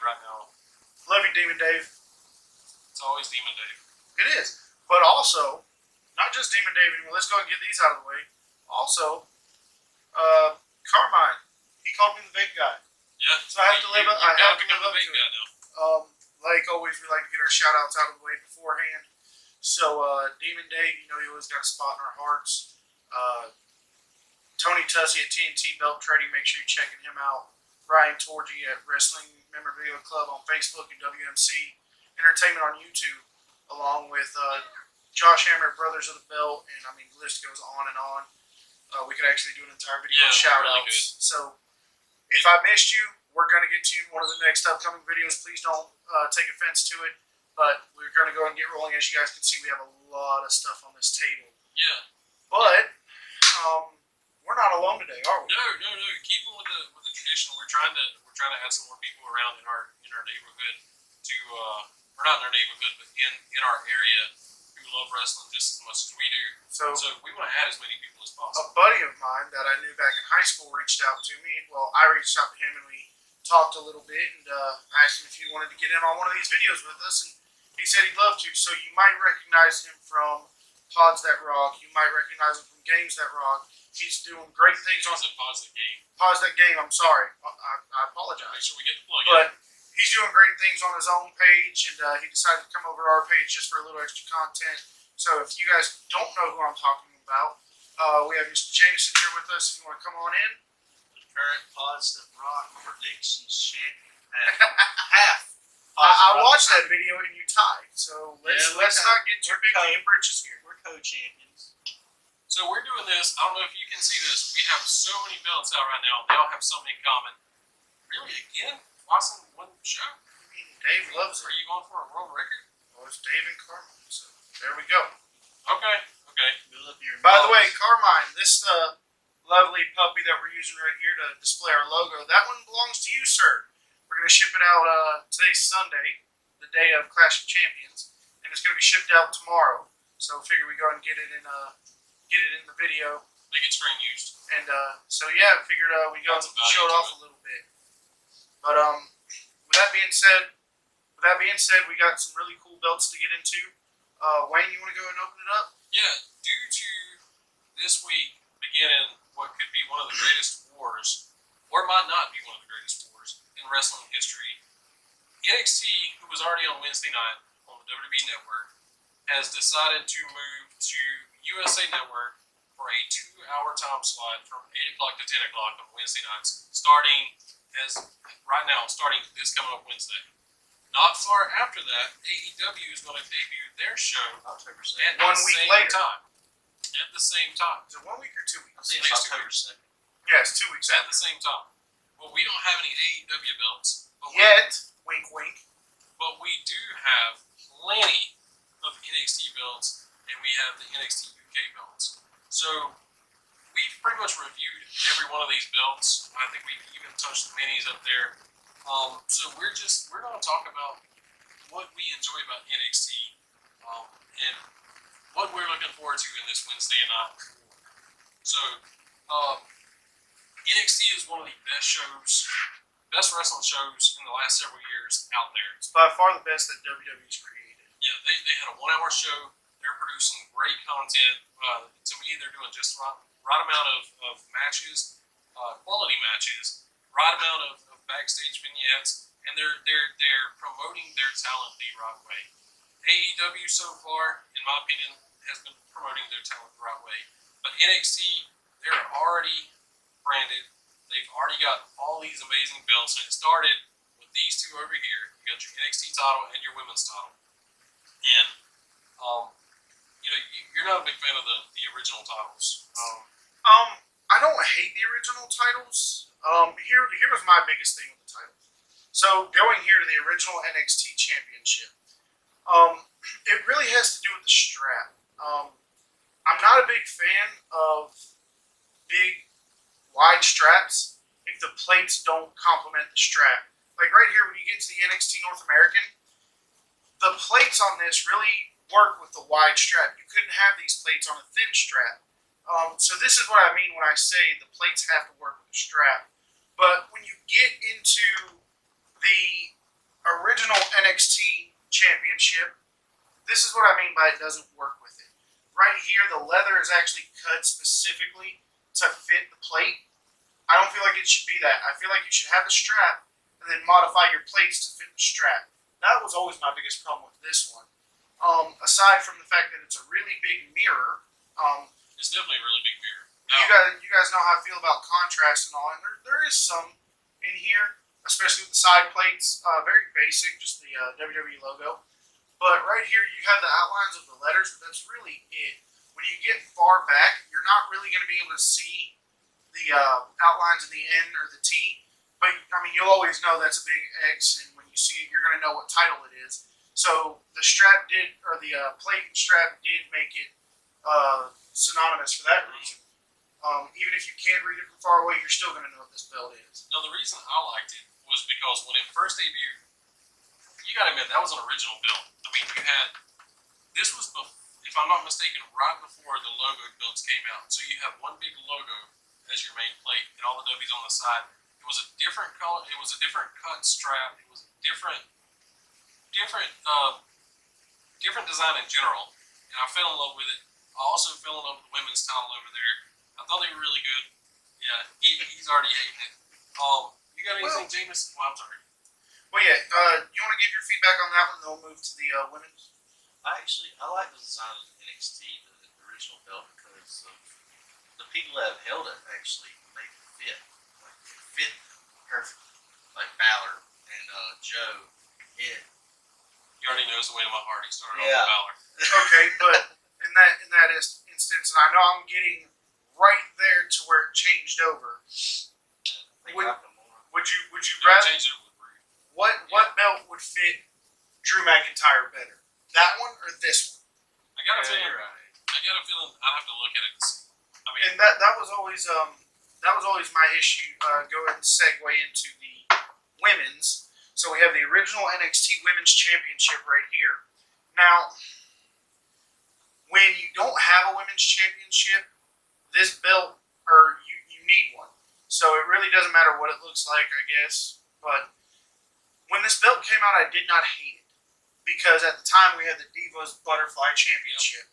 right now. Love you, Demon Dave. It's always Demon Dave. It is. But also, not just Demon Dave anymore. Let's go and get these out of the way. Also, Carmine. He called me the vape guy. Yeah. So I have to live up. I have to live up to vape guy it. now. Like always, we like to get our shout outs out of the way beforehand. So, Demon Dave, you know, he always got a spot in our hearts. Tony Tussey at TNT Belt Trading, make sure you're checking him out. Ryan Torgy at Wrestling Memorabilia Club on Facebook and WMC Entertainment on YouTube, along with Josh Hammer at Brothers of the Belt, and I mean, the list goes on and on. We could actually do an entire video of shout outs. Really so, if I missed you, we're going to get to you in one of the next upcoming videos. Please don't take offense to it, but we're going to go and get rolling. As you guys can see, we have a lot of stuff on this table. Yeah. But, we're not alone today, are we? No. Keep with the tradition. We're trying to add some more people around in our neighborhood or not in our neighborhood, but in our area who love wrestling just as much as we do. So we want to add as many people as possible. A buddy of mine that I knew back in high school reached out to me. Well, I reached out to him and we talked a little bit, and I asked him if he wanted to get in on one of these videos with us, and he said he'd love to. So you might recognize him from Pods That Rock. You might recognize him from Games That Rock. He's doing great things on Pause the game. Pause That Game. I'm sorry. I apologize. Make sure we get the plug in. But he's doing great things on his own page, and he decided to come over to our page just for a little extra content. So if you guys don't know who I'm talking about, we have Mr. Jameson here with us. If you want to come on in. The current Pods That Rock predictions champion. Half. I watched that video and you tied. So let's not get too big in britches here. We're co-champions. So we're doing this. I don't know if you can see this. We have so many belts out right now. They all have something in common. Really, again, Watson won the show. I mean, Dave loves it. Are you going for a world record? Well, it's Dave and Carmine. So there we go. Okay. By the way, Carmine, this lovely puppy that we're using right here to display our logo, that one belongs to you, sir. We're going to ship it out today's Sunday, the day of Clash of Champions, and it's going to be shipped out tomorrow. So figure we go and get it in the video. Make it screen used. And so yeah, figured we go and show it off a little bit. But with that being said, we got some really cool belts to get into. Wayne, you want to go and open it up? Yeah. Due to this week beginning what could be one of the greatest wars, or might not be one of the greatest wars in wrestling history, NXT, who was already on Wednesday night on the WWE Network, has decided to move to USA Network for a 2-hour time slot from 8 o'clock to 10 o'clock on Wednesday nights, starting this coming up Wednesday. Not far after that, AEW is going to debut their show October 2nd. at the same time. At the same time. Is it 1 week or 2 weeks? I think it's October 2nd. Yeah, it's 2 weeks At after. the same time. Well, we don't have any AEW belts. But Wink, wink. But we do have plenty of NXT belts, and we have the NXT UK belts. So we've pretty much reviewed every one of these belts. I think we've even touched the minis up there. So we're going to talk about what we enjoy about NXT and what we're looking forward to in this Wednesday night. So NXT is one of the best wrestling shows in the last several years out there. It's by far the best that WWE's created. Yeah, they had a 1-hour show. They're producing great content. To me, they're doing just right amount of matches, quality matches, right amount of backstage vignettes, and they're promoting their talent the right way. AEW so far, in my opinion, has been promoting their talent the right way. But NXT, they're already branded. They've already got all these amazing belts, and it started with these two over here. You got your NXT title and your women's title. And you're not a big fan of the original titles. I don't hate the original titles. Here was my biggest thing with the titles. So going here to the original NXT Championship, it really has to do with the strap. I'm not a big fan of big, wide straps if the plates don't complement the strap. Like right here, when you get to the NXT North American, the plates on this really work with the wide strap. You couldn't have these plates on a thin strap. So this is what I mean when I say the plates have to work with the strap. But when you get into the by it doesn't work with it. Right here, the leather is actually cut specifically to fit the plate. I don't feel like it should be that. I feel like you should have the strap and then modify your plates to fit the strap. That was always my biggest problem with this one. Aside from the fact that it's a really big mirror, It's definitely a really big mirror. you guys know how I feel about contrast and all, and there is some in here, especially with the side plates. Very basic, just the WWE logo. But right here, you have the outlines of the letters, but that's really it. When you get far back, you're not really going to be able to see the outlines of the N or the T. But, I mean, you'll always know that's a big X, and when you see it, you're going to know what title it is. So the strap did, or the plate and strap did make it synonymous for that reason. Even if you can't read it from far away, you're still going to know what this belt is. Now, the reason I liked it was because when it first debuted, you got to admit, that was an original belt. I mean, this was, if I'm not mistaken, right before the logo belts came out. So you have one big logo as your main plate and all the W's on the side. It was a different color, it was a different cut strap, it was a different design in general. And I fell in love with it. I also fell in love with the women's title over there. I thought they were really good. Yeah, he's already hating it. You got anything, James? Well, I'm sorry. Well, yeah, you want to give your feedback on that one, then we'll move to the women's? I like the design of NXT, the original belt, because of the people that have held it actually make it fit. Like, it fit perfectly. Like Balor and Joe. Yeah. He already knows the way to my heart. He started off Yeah. with Balor. Okay, but in that instance, and I know I'm getting right there to where it changed over. They Would- got them more. Would you Yeah, rather? change it with Brie. What belt would fit Drew McIntyre better? That one or this one? I got a Yeah, feeling. you're right. I'd have to look at it to see. I mean, And that was always my issue. Go ahead and segue into the women's. So we have the original NXT Women's Championship right here. Now, when you don't have a women's championship, this belt, or you need one. So it really doesn't matter what it looks like, I guess. But when this belt came out, I did not hate it. Because at the time we had the Divas Butterfly Championship.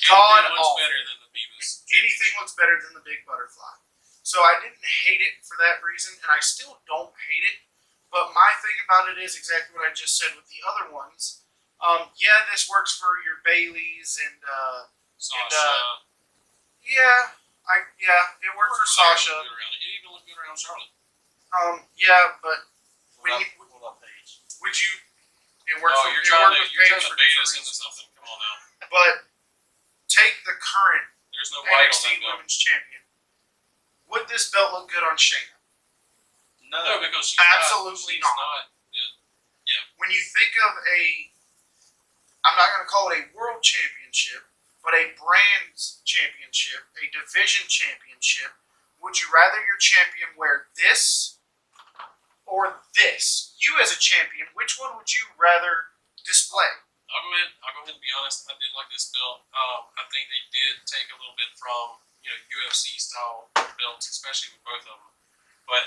God anything looks awful. better than the Divas. Anything looks better than the Big Butterfly. So I didn't hate it for that reason, and I still don't hate it. But my thing about it is exactly what I just said with the other ones. Yeah, this works for your Baileys and Sasha. it worked for Sasha. It even looked good around Charlotte. Yeah, but What when about Paige? would you? It worked. Oh, for, you're it trying worked to with Paige for bait different us into reasons. something. Come on now. But take the current There's no white on NXT that belt. Women's Champion. Would this belt look good on Shayna? No, because she's Absolutely not. not. Yeah. When you think of I'm not going to call it a world championship, but a brand championship, a division championship, would you rather your champion wear this or this? You as a champion, which one would you rather display? I'll go ahead and be honest. I did like this belt. I think they did take a little bit from UFC style belts, especially with both of them. But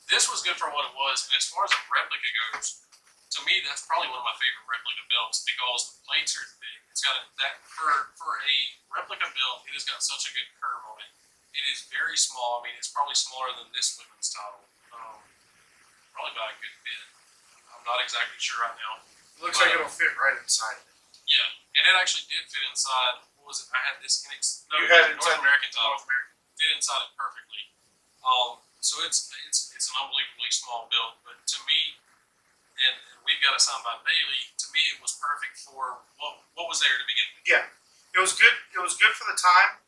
this was good for what it was. And as far as a replica goes, to me, that's probably one of my favorite replica belts because the plates are thick. It's got for a replica belt. It has got such a good curve on it. It is very small. I mean, it's probably smaller than this women's title. Probably by a good bit. I'm not exactly sure right now. It looks like it'll fit right inside of it. Yeah, and it actually did fit inside. What was it? I had this You had it North inside American title. North American. Fit inside it perfectly. So it's an unbelievably small build, but to me, and we've got a sign by Bailey. To me, it was perfect for what was there to begin with. Yeah, it was good. It was good for the time,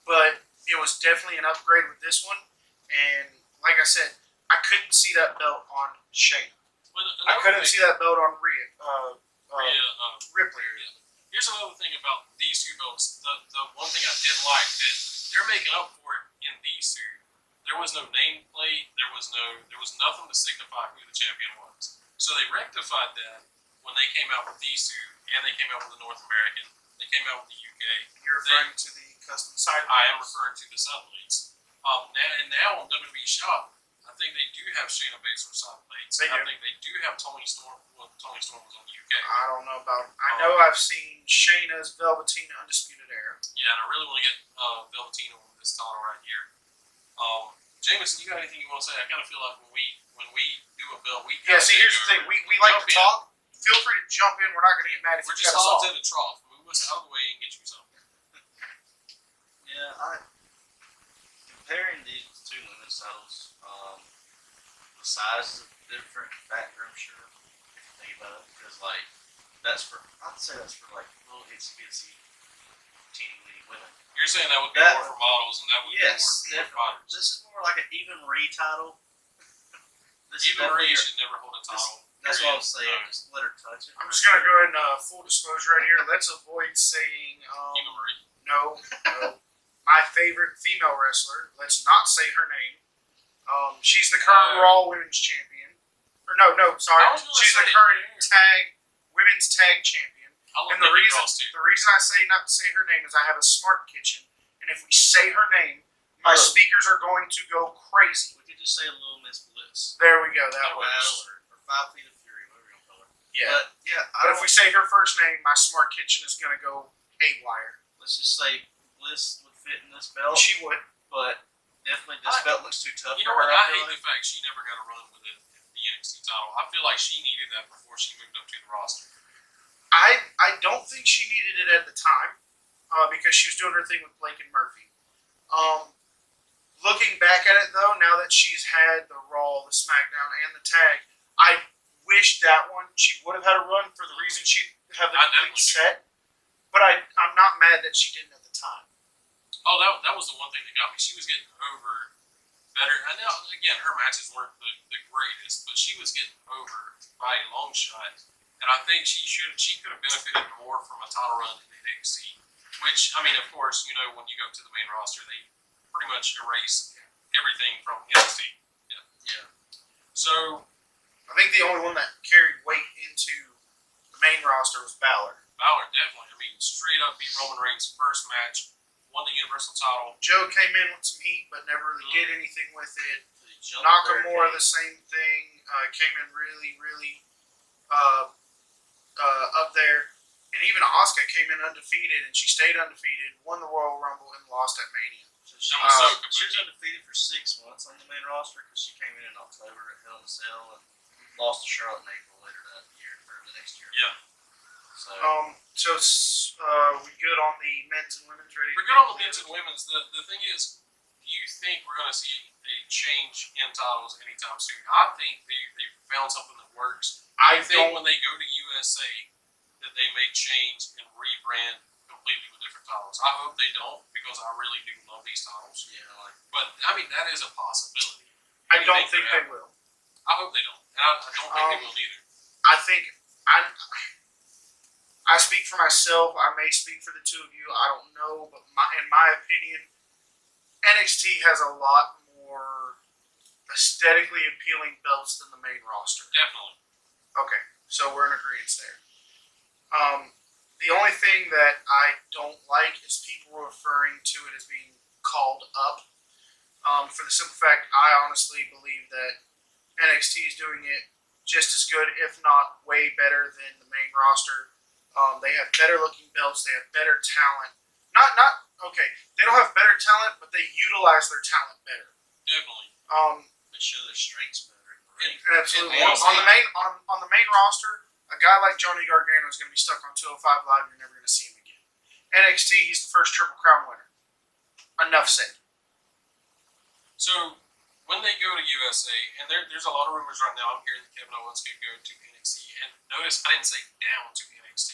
but it was definitely an upgrade with this one. And like I said, I couldn't see that belt on Shayna. I couldn't see that belt on Ripley. Here's another thing about these two belts. The one thing I did like that they're making up for it in these two. There was no nameplate. There was nothing to signify who the champion was. So they rectified that when they came out with these two, and they came out with the North American. They came out with the UK. You're referring to the custom side. I am referring to the satellites. Now on WWE Shop, I think they do have Shayna Baszler side plates. They I do. think they do have Tony Storm. Well, Tony Storm was on the UK. I don't know about. I know I've seen Shayna's Velveteen Undisputed Era. Yeah, and I really want to get Velveteen on this title right here. Jameson, you got anything you want to say? I kind of feel like when we do a belt, we Yeah. kinda See, take here's the thing. over. We like Jump to in. talk. Feel free to jump in. We're not going to get mad if We're you just cut us all off. to the trough. Move us out of the way and get you something. Yeah, comparing these two women's titles, the size is different factor, I'm sure, if you think about it, because like I'd say that's for like little itsy bitsy teeny weeny women. You're saying that would be That- more for models, and that would Yes, be more for definitely. fighters. This is more like an even Marie title. This is Even definitely Marie your- should never hold a title. That's what I'm period. saying. No. Just let her touch it. I'm just going to go ahead and full disclosure right here. Let's avoid saying Even Marie. no. My favorite female wrestler. Let's not say her name. She's the current Raw Women's Champion. Or no, sorry. I was gonna She's the say, current yeah. Women's Tag Champion. I love And the Nikki reason Cross too. I say not to say her name is I have a smart kitchen, and if we say her name, my Oh. speakers are going to go crazy. We could just say Little Miss Bliss. There we go. That That works. works. Or 5 Feet of Fury, whatever you're gonna call her. Yeah. But yeah, But if we say her first name, my smart kitchen is going to go haywire. let's just say Bliss would fit in this belt, She would. but definitely this belt looks too tough You for know her. what? I feel hate like. the fact she never got a run with the NXT title. I feel like she needed that before she moved up to the roster. I don't think she needed it at the time because she was doing her thing with Blake and Murphy. Looking back at it though, now that she's had the Raw, the SmackDown, and the tag, I wish that one she would have had a run for the reason she had the I complete definitely set. But I'm not mad that she didn't at the time. Oh, that was the one thing that got me. She was getting over better. I know, again, her matches weren't the greatest, but she was getting over by a long shot. And I think she could have benefited more from a title run in NXT. Which, I mean, of course, you know, when you go to the main roster, they pretty much erase everything from NXT. Yeah. So, I think the only one that carried weight into the main roster was Balor. Balor definitely, I mean, straight up beat Roman Reigns' first match, won the Universal title. Joe came in with some heat, but never really did anything with it. The jump Nakamura, the barricade. same thing, came in really up there. And even Asuka came in undefeated, and she stayed undefeated, won the Royal Rumble, and lost at Mania. So she, That was so she was kabuki. undefeated for 6 months on the main roster because she came in October at Hell in a Cell and lost to Charlotte in April later that year or the next year. Yeah. So We good on the men's and women's ready? We're good on the men's and women's. The thing is, do you think we're going to see a change in titles anytime soon? I think they found something that works. I think when they go to USA that they may change and rebrand completely with different titles. I hope they don't because I really do love these titles. yeah, like But, I mean, that is a possibility. I don't Anything think could they happen. will. I hope they don't. And I don't think they will either. I think I speak for myself. I may speak for the two of you. I don't know, but in my opinion, NXT has a lot more aesthetically appealing belts than the main roster. Definitely. Okay, so we're in agreement there. The only thing that I don't like is people referring to it as being called up. For the simple fact, I honestly believe that NXT is doing it just as good, if not way better than the main roster. They have better looking belts. They have better talent. They don't have better talent, but they utilize their talent better. Definitely. they show their strengths better in the ring. Absolutely. And On the main roster, a guy like Johnny Gargano is going to be stuck on 205 Live. You're never going to see him again. NXT, he's the first Triple Crown winner. Enough said. So when they go to USA, and there's a lot of rumors right now. I'm hearing that Kevin Owens could go to NXT, and notice I didn't say down to NXT.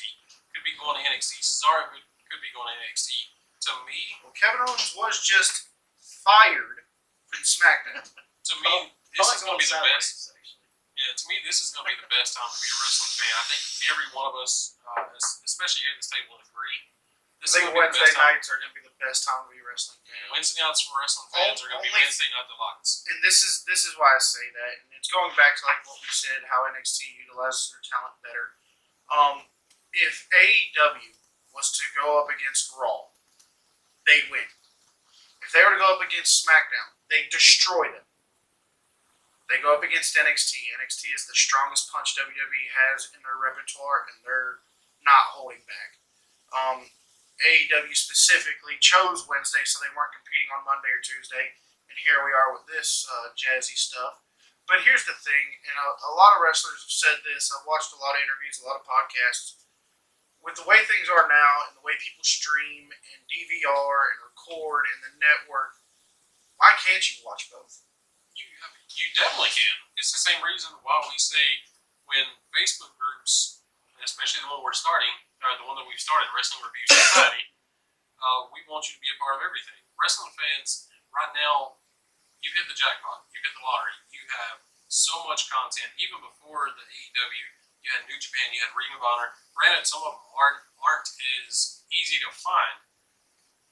Could be going to NXT. Cesaro could be going to NXT. To me, Well, Kevin Owens was just fired from SmackDown. to me, this is going to be the best. Actually. Yeah, to me, this is going to be the best time to be a wrestling fan. I think every one of us, especially here at this table, agree. I This is think going to be the Wednesday best time. nights are going to be the best time to be a wrestling fan. Wednesday nights for wrestling fans are going to be Only- Wednesday night delights. And this is why I say that, and it's going back to like what we said, how NXT utilizes their talent better. If AEW was to go up against Raw, they win. If they were to go up against SmackDown, they destroy them. They go up against NXT. NXT is the strongest punch WWE has in their repertoire, and they're not holding back. AEW specifically chose Wednesday, so they weren't competing on Monday or Tuesday, and here we are with this jazzy stuff. But here's the thing, and a lot of wrestlers have said this. I've watched a lot of interviews, a lot of podcasts. With the way things are now, and the way people stream and DVR and record and the network, why can't you watch both? You definitely can. It's the same reason why we say when Facebook groups, especially the one we're starting, or the one that we've started, Wrestling Review Society, we want you to be a part of everything. Wrestling fans, right now, you hit the jackpot. You hit the lottery. You have so much content. Even before the AEW, you had New Japan, you had Ring of Honor. Granted, some of them aren't as easy to find.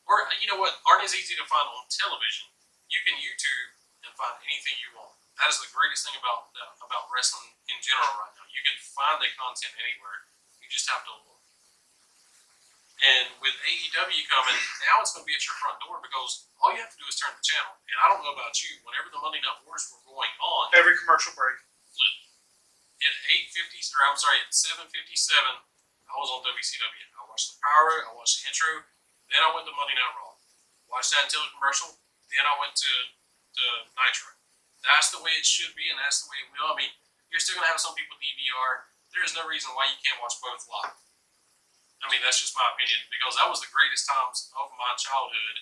Or, you know what, aren't as easy to find on television. You can YouTube and find anything you want. That is the greatest thing about wrestling in general right now. You can find the content anywhere. You just have to look. And with AEW coming, now it's going to be at your front door because all you have to do is turn the channel. And I don't know about you, whenever the Monday Night Wars were going on, Every commercial break. at 7:57, I was on WCW. I watched the Power, I watched the intro, then I went to Monday Night Raw. Watched that until the commercial, then I went to Nitro. That's the way it should be, and that's the way it will. I mean, you're still going to have some people DVR. There is no reason why you can't watch both live. I mean, that's just my opinion, because that was the greatest times of my childhood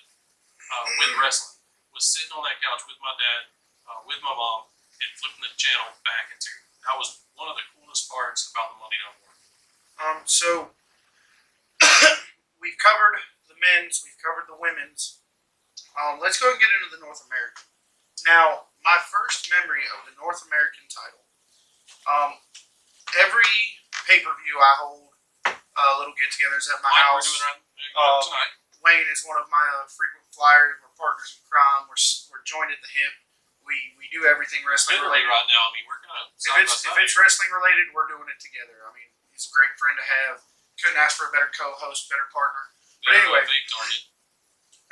with wrestling. Was sitting on that couch with my dad, with my mom, and flipping the channel back and two. That was one of the coolest parts about the Monday Night War. So we've covered the men's, we've covered the women's. Let's go and get into the North American. Now, my first memory of the North American title. Every pay-per-view I hold little get-togethers at my house. We're doing right tonight. Wayne is one of my frequent flyers. We're partners in crime. We're joined at the hip. We do everything wrestling Literally related. right now, I mean, we're kind of If it's wrestling related, we're doing it together. I mean, he's a great friend to have. Couldn't ask for a better co-host, better partner. But anyway, big target.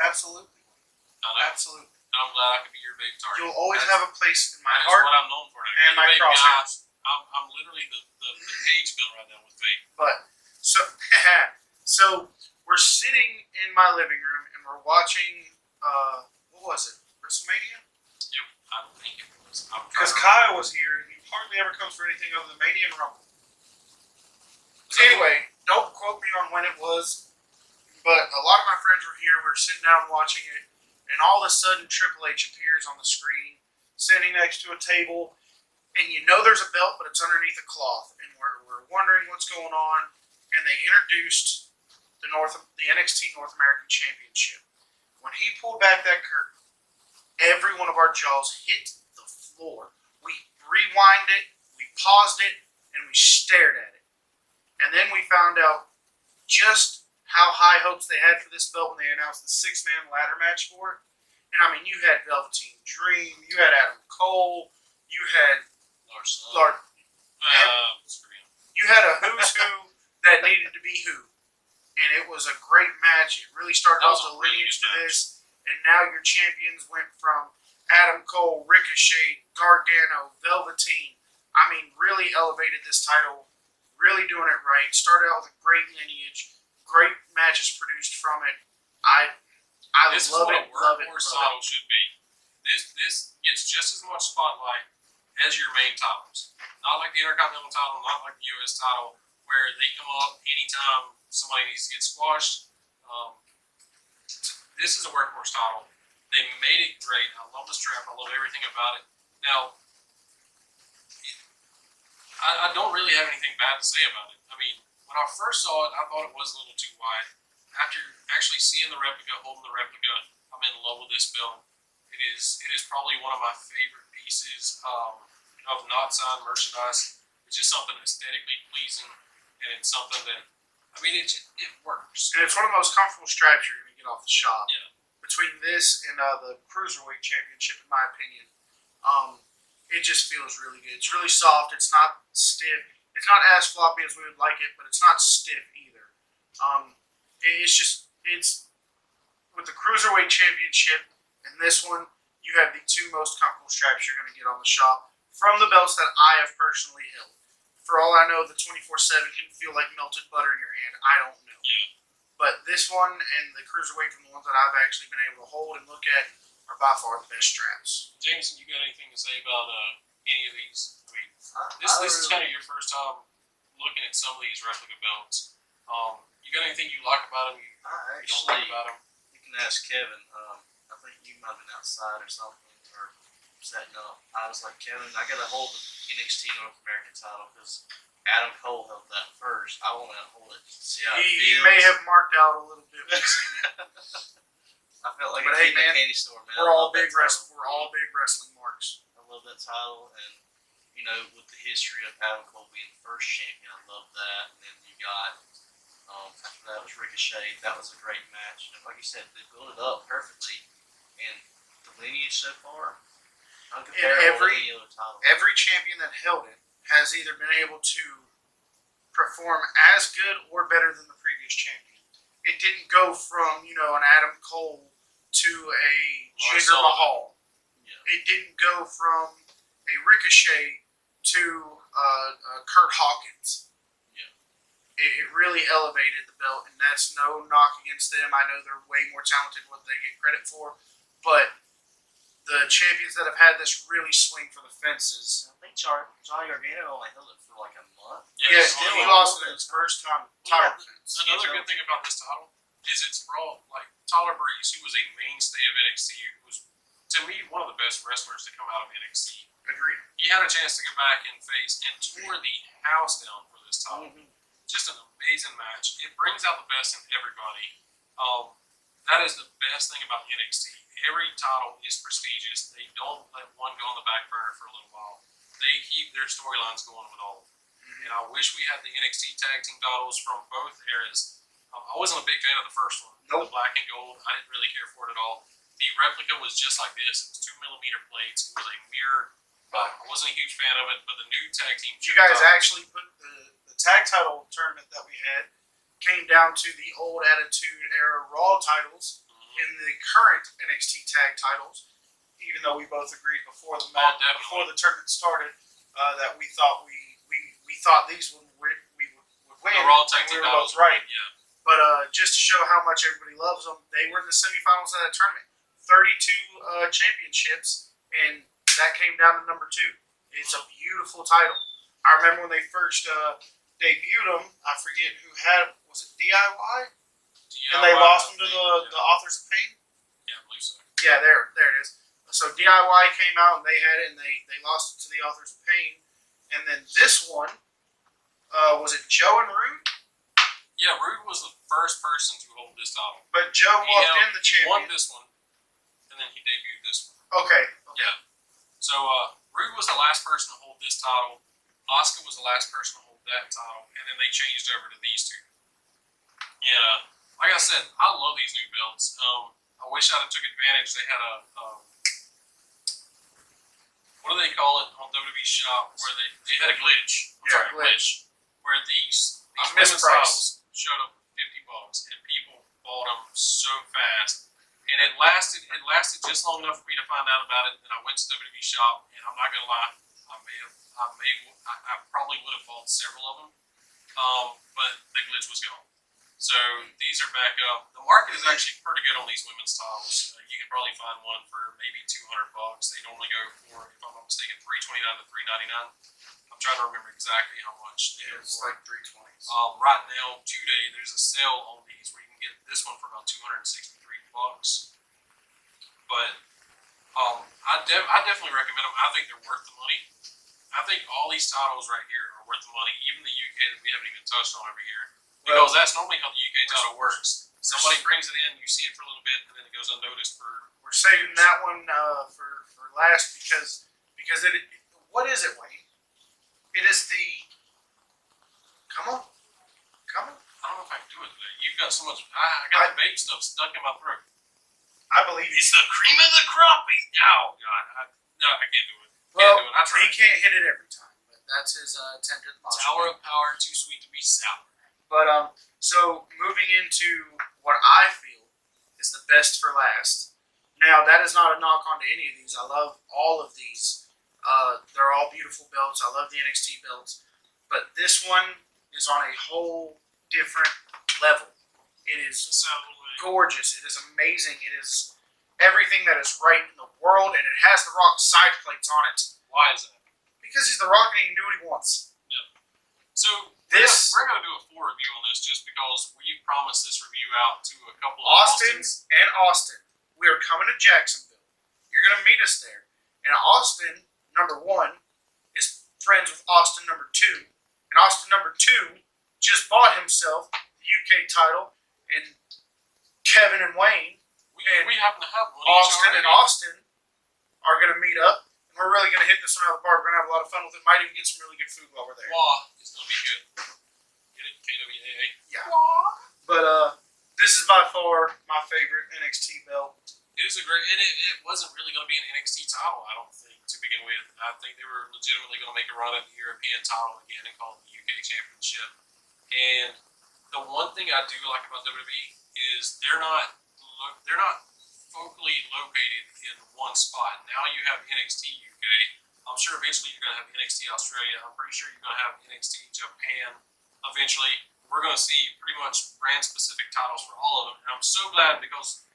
absolutely, I know. absolutely. And I'm glad I could be your big target. You'll always That's- have a place in my that is heart what I'm known for now. and You're the my vape guy. crosshairs. I'm literally the page bill right now with vape. But so so we're sitting in my living room and we're watching what was it? WrestleMania? I don't think it was. I'm Because trying to- Kyle was here and he hardly ever comes for anything other than Mania and Rumble. So anyway, don't quote me on when it was, but a lot of my friends were here. We were sitting down watching it, and all of a sudden Triple H appears on the screen, sitting next to a table, and you know there's a belt, but it's underneath a cloth, and we're wondering what's going on. And they introduced the NXT North American Championship. When he pulled back that curtain, every one of our jaws hit the floor. We rewind it, we paused it, and we stared at it. And then we found out just how high hopes they had for this belt when they announced the 6-man ladder match for it. And I mean, you had Velveteen Dream, you had Adam Cole, you had Lars. you had a who's who that needed to be who. And it was a great match. It really started That off was a the really lineage good to this. And now your champions went from Adam Cole, Ricochet, Gargano, Velveteen. I mean, really elevated this title. Really doing it right. Started out with a great lineage. Great matches produced from it. I This love is it. what a Love it. workhorse Love title should be. This gets just as much spotlight as your main titles. Not like the Intercontinental title, not like the US title, where they come up anytime somebody needs to get squashed. This is a workhorse title. They made it great. I love the strap. I love everything about it. Now, I don't really have anything bad to say about it. I mean, when I first saw it, I thought it was a little too wide. After actually seeing the replica, holding the replica, I'm in love with this belt. It is probably one of my favorite pieces of not signed merchandise. It's just something aesthetically pleasing, and it's something that, I mean, it works. And it's one of the most comfortable straps you're going to get off the shop. Yeah. Between this and the Cruiserweight Championship, in my opinion, it just feels really good. It's really soft. It's not stiff. It's not as floppy as we would like it, but it's not stiff either. It's with the Cruiserweight Championship and this one, you have the two most comfortable straps you're going to get on the shop. from the belts that I have personally held. For all I know, the 24/7 can feel like melted butter in your hand. I don't know. Yeah. But this one and the Cruiserweight from the ones that I've actually been able to hold and look at are by far the best straps. Jameson, you got anything to say about any of these? I mean, I this is really- kind of your first time looking at some of these replica belts. You got anything you like about them? You I don't like actually, about them? you can ask Kevin. I think you might have been outside or something, or setting up. I was like, Kevin, I got to hold the NXT North American title because Adam Cole held that first. I want to hold it. See how it He feels. may have marked out a little bit when he seen it. I felt like But a hey, kid in a man, candy store, man. We're I all love that big title. We're all big wrestling marks. I love that title, and you know, with the history of Adam Cole being the first champion, I love that. And then you got after that was Ricochet. That was a great match. And like you said, they built it up perfectly, and the lineage so far, uncomparable to any other title. Every champion that held it has either been able to perform as good or better than the previous champion. It didn't go from, an Adam Cole to a Jinder Sullivan. Mahal. Yeah. It didn't go from a Ricochet to Kurt Hawkins. Yeah. It really elevated the belt, and that's no knock against them. I know they're way more talented than what they get credit for, but the champions that have had this really swing for the fences. I think Johnny Gargano only held it for like a month. Yeah, still he a lost little it his bit. first time title defense. Another good thing about this title is it's brought, like, Tyler Breeze, who was a mainstay of NXT, who was, to me, one of the best wrestlers to come out of NXT. Agreed. He had a chance to go back and face and tore the house down for this title. Just an amazing match. It brings out the best in everybody. That is the best thing about NXT. Every title is prestigious. They don't let one go on the back burner for a little while. They keep their storylines going with all of them. And I wish we had the NXT tag team titles from both eras. I wasn't a big fan of the first one, Nope. the black and gold. I didn't really care for it at all. The replica was just like this. It was 2mm plates. It was a mirror. I wasn't a huge fan of it, but the new tag team. You guys actually put the tag title tournament that we had came down to the old Attitude Era Raw titles in the current NXT tag titles. Even though we both agreed before the match, definitely. before the tournament started, that we thought we thought these would win. The Raw tag and we team were titles, both right. Yeah. But just to show how much everybody loves them, they were in the semifinals of that tournament. 32 championships, and that came down to number 2. It's a beautiful title. I remember when they first debuted them, I forget who had, was it DIY? And they lost them to the Authors of Pain? Yeah, I believe so. Yeah, there it is. So DIY came out and they had it, and they lost it to the Authors of Pain. And then this one, was it Joe and Rude? Yeah, Rude was the first person to hold this title. But Joe walked in the He won champion. this one, and then he debuted this one. Okay. Yeah. So Rude was the last person to hold this title. Oscar was the last person to hold that title, and then they changed over to these two. Yeah, like I said, I love these new belts. I wish I'd have took advantage. They had a what do they call it on WWE Shop where they had a glitch. Yeah, Glitch. Where these Mispriced. women's titles showed up $50, and people bought them so fast. And it lasted just long enough for me to find out about it. And I went to WWE Shop, and I'm not gonna lie, I probably would have bought several of them, but the glitch was gone. So these are back up. The market is actually pretty good on these women's titles. You can probably find one for maybe $200. They normally go for, if I'm not mistaken, $329 to $399. I'm trying to remember exactly how much they go It's for. like 320s. Right now, today, there's a sale on these where you can get this one for about $263. But I definitely recommend them. I think they're worth the money. I think all these titles right here are worth the money, even the UK that we haven't even touched on over here. Because that's normally how the UK title works. Somebody brings it in, you see it for a little bit, and then it goes unnoticed for. We're saving that one for last because it. What is it, Wayne? It is the. Come on. I don't know if I can do it today. You've got so much. I got the vape stuff stuck in my throat. I believe It's the cream of the crappie. Oh God, I can't do it. Well, can't do it. I tried. he can't hit it every time, but that's his attempt at the Tower of Power, too sweet to be sour. But so moving into what I feel is the best for last. Now that is not a knock onto any of these. I love all of these. They're all beautiful belts. I love the NXT belts. But this one is on a whole different level. It is gorgeous. It is amazing. It is everything that is right in the world, and it has The Rock's side plates on it. Why is that? Because he's The Rock and he can do what he wants. So This we're gonna do a full review on this just because we promised this review out to a couple of Austin's and Austin. We are coming to Jacksonville. You're gonna meet us there. And Austin, number 1, is friends with Austin number 2. And Austin number 2 just bought himself the UK title, and Kevin and Wayne, we happen to have one Austin each and already. Austin are gonna meet up. We're really going to hit this one out of the park. We're going to have a lot of fun with it. Might even get some really good food while we're there. Wah is gonna be good. Get it? KWAA. Yeah. Wah. But this is by far my favorite NXT belt. It is a great, and it wasn't really going to be an NXT title, I don't think, to begin with. I think they were legitimately going to make a run at the European title again and call it the UK Championship. And the one thing I do like about WWE is they're not focally located in one spot. Now you have NXT UK. I'm sure eventually you're going to have NXT Australia. I'm pretty sure you're going to have NXT Japan. Eventually, we're going to see pretty much brand-specific titles for all of them. And I'm so glad because,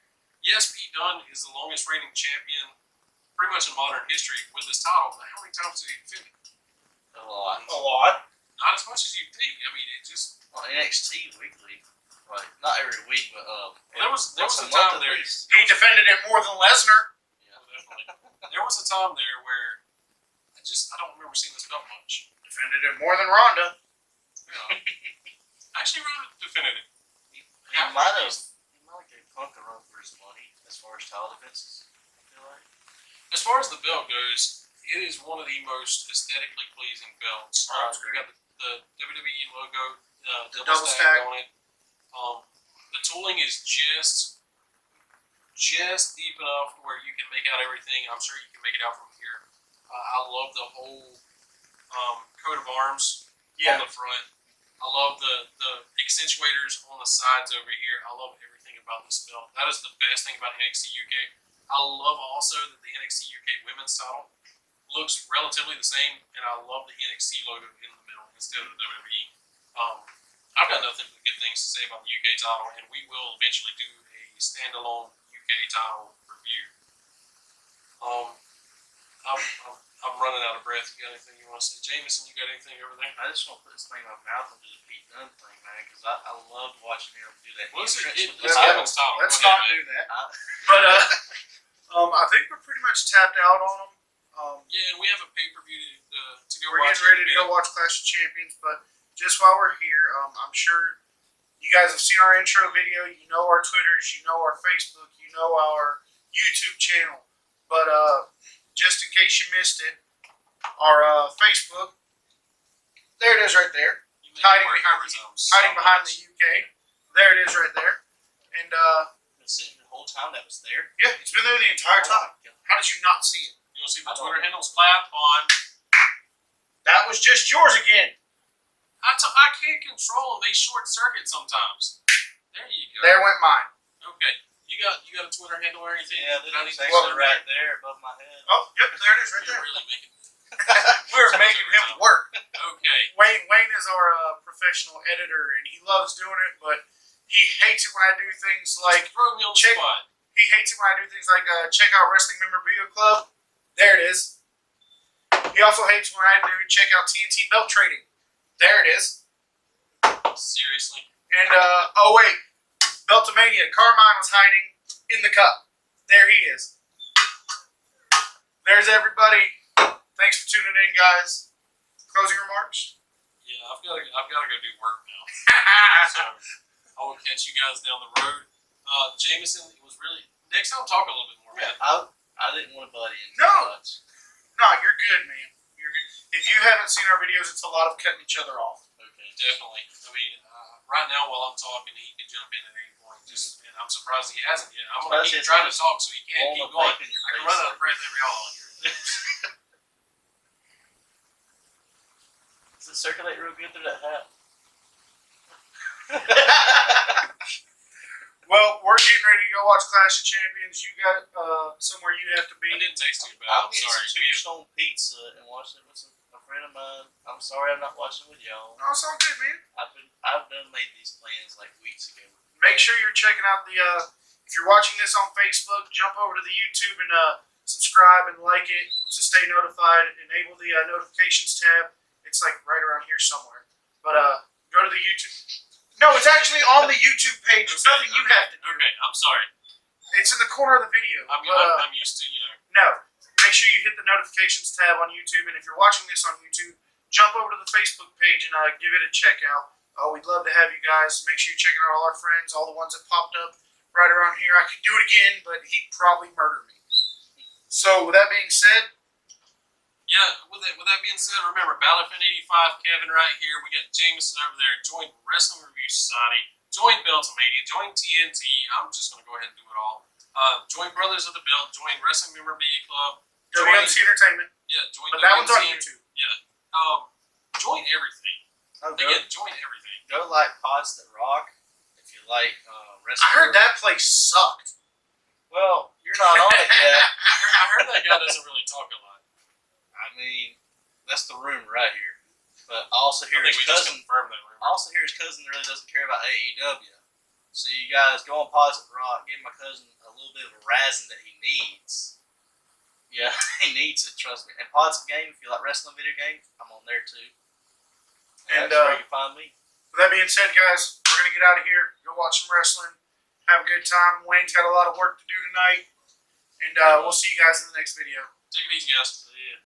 yes, Pete Dunne is the longest-reigning champion pretty much in modern history with this title. But how many times did he defend it? A lot. A lot. Not as much as you think. I mean, it just... Well, NXT weekly. Like, not every week, but there was once a a time month at there. least. He defended it more than Lesnar. Yeah. Definitely. There was a time there where I don't remember seeing this belt much. Defended it more than Ronda. You know, actually, Ronda defended it. He might have gave Punk a run for his money as far as title defenses, I feel like. As far as the belt goes, it is one of the most aesthetically pleasing belts. Oh, You got the WWE logo, The double double stack stack. on it. The tooling is just deep enough where you can make out everything. I'm sure you can make it out from here. I love the whole coat of arms on the front. I love the accentuators on the sides over here. I love everything about this belt. That is the best thing about NXT UK. I love also that the NXT UK women's title looks relatively the same, and I love the NXT logo in the middle instead of the WWE. I've got nothing but good things to say about the UK title, and we will eventually do a standalone UK title review. I'm running out of breath. You got anything you want to say? Jameson, you got anything over there? I just want to put this thing in my mouth and do the Pete Dunne thing, man, because I love watching him do that. Well, it's entrance with Kevin's title. Let's Go ahead, not man. do that. But But I think we're pretty much tapped out on them. Yeah, and we have a pay-per-view to go We're watch. getting ready to go watch Clash of Champions, but just while we're here, I'm sure you guys have seen our intro video. You know our Twitters, you know our Facebook, you know our YouTube channel. But just in case you missed it, our Facebook, there it is right there, You make hiding it work behind every the- time. hiding behind the UK. There it is right there. And been sitting the whole time that was there. yeah, it's been there the entire time. How did you not see it? You'll see the Twitter handles clap on. That was just yours again. I can't control them. They short circuit sometimes. There you go. There went mine. Okay. You got a Twitter handle or anything? Yeah, that I need it's to actually follow? right there above my head. Oh, yep, there it is right You're there. really making We're making him work. Okay. Wayne is our professional editor, and he loves doing it, but he hates it when I do things like Just throw me on the check- spot. he hates it when I do things like check out Wrestling Memorabilia Club. There it is. He also hates when I do check out TNT Belt Trading. There it is. Seriously. And oh wait, Beltomania. Carmine was hiding in the cup. There he is. There's everybody. Thanks for tuning in, guys. Closing remarks. Yeah, I've got to go do work now. So I will catch you guys down the road. Jameson, it was really next time. Talk a little bit more, man. I didn't want to butt in. No. Much. No, you're good, man. You're good. If you haven't seen our videos, it's a lot of cutting each other off. Okay, definitely. I mean, right now while I'm talking, he could jump in at any point. And I'm surprised he hasn't yet. I'm gonna keep trying to talk so he can't keep going. I can run out of breath every all here. Does it circulate real good through that hat? Well, we're getting ready to go watch Clash of Champions. You got somewhere you have to be. I didn't taste too bad. I'll I'm get sorry. some Tombstone pizza and watch it with a friend of mine. I'm sorry I'm not watching with y'all. No, it's all good, man. I've done made these plans like weeks ago. Make sure you're checking out the. If you're watching this on Facebook, jump over to the YouTube and subscribe and like it to stay notified. Enable the notifications tab. It's like right around here somewhere. But go to the YouTube. No, it's actually on the YouTube page. It's nothing you have to do. Okay, I'm sorry. It's in the corner of the video. I'm used to, No. Make sure you hit the notifications tab on YouTube, and if you're watching this on YouTube, jump over to the Facebook page and give it a check out. We'd love to have you guys. Make sure you're checking out all our friends, all the ones that popped up right around here. I could do it again, but he'd probably murder me. So, with that being said, yeah, with that being said, remember, Battlefan85, Kevin right here. We got Jameson over there. Join Wrestling Review Society. Join Beltomania. Join TNT. I'm just going to go ahead and do it all. Join Brothers of the Belt. Join Wrestling Memorabilia Club. WMC Entertainment. Yeah, join But that one's on WMC. YouTube. Yeah. Join everything. Oh, Again, join everything. go like Pods That Rock if you like wrestling. I heard that place sucked. Well, you're not on it yet. I heard that guy doesn't really talk a lot. I mean, that's the rumor right here. But I also hear I think his we just cousin. confirmed that rumor. I also hear his cousin really doesn't care about AEW. So you guys go on Pods That Rock, give my cousin a little bit of a razzing that he needs. Yeah, he needs it. Trust me. And Pods Game, if you like wrestling video games, I'm on there too. And, that's where you can find me. With that being said, guys, we're going to get out of here, go watch some wrestling, have a good time. Wayne's got a lot of work to do tonight, and we'll see you guys in the next video. Take it easy, guys. See ya.